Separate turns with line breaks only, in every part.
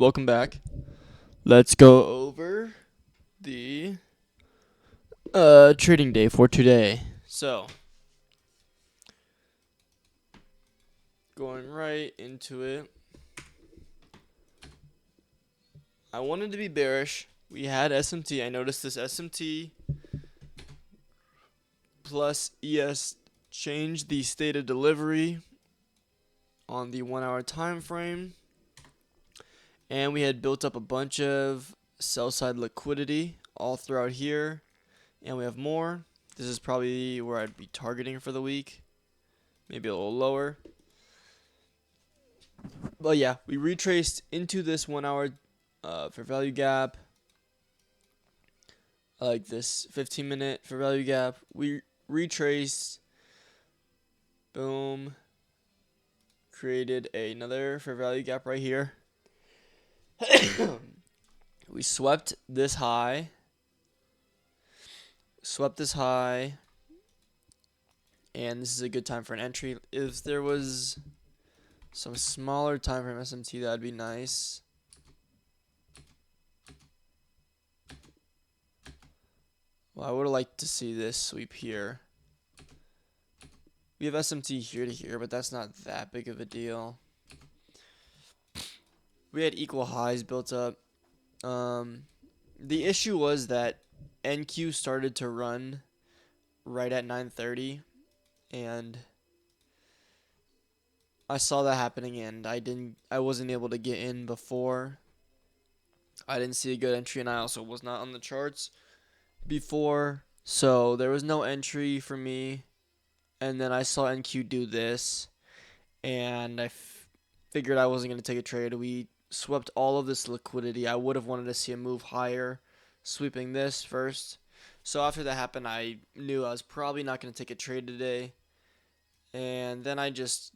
welcome back. Let's go over the trading day for today. So, going right into it. I wanted to be bearish. We had SMT. I noticed this SMT plus ES changed the state of delivery on the 1 hour time frame. And we had built up a bunch of sell side liquidity all throughout here. And we have more. This is probably where I'd be targeting for the week. Maybe a little lower. But yeah, we retraced into this 1 hour fair value gap. I like this 15-minute fair value gap. We retraced. Boom. Created another fair value gap right here. We swept this high. And this is a good time for an entry. If there was some smaller time frame SMT, that'd be nice. Well, I would have liked to see this sweep here. We have SMT here to here, but that's not that big of a deal. We had equal highs built up. The issue was that NQ started to run right at 9:30, and I saw that happening, and I wasn't able to get in before. I didn't see a good entry, and I also was not on the charts before, so there was no entry for me. And then I saw NQ do this, and I figured I wasn't going to take a trade. We swept all of this liquidity. I would have wanted to see a move higher, sweeping this first. So after that happened, I knew I was probably not going to take a trade today. And then I just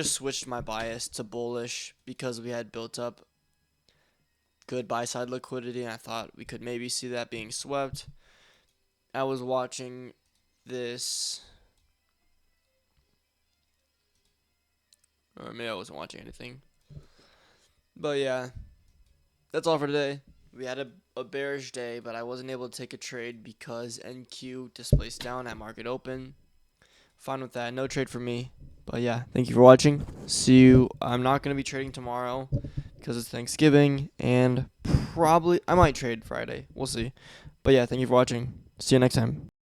switched my bias to bullish because we had built up good buy side liquidity, and I thought we could maybe see that being swept. I was watching this, or maybe I wasn't watching anything. But yeah, that's all for today. We had a bearish day, but I wasn't able to take a trade because NQ displaced down at market open. Fine with that. No trade for me. But yeah, thank you for watching. See you. I'm not going to be trading tomorrow because it's Thanksgiving, and probably I might trade Friday. We'll see. But yeah, thank you for watching. See you next time.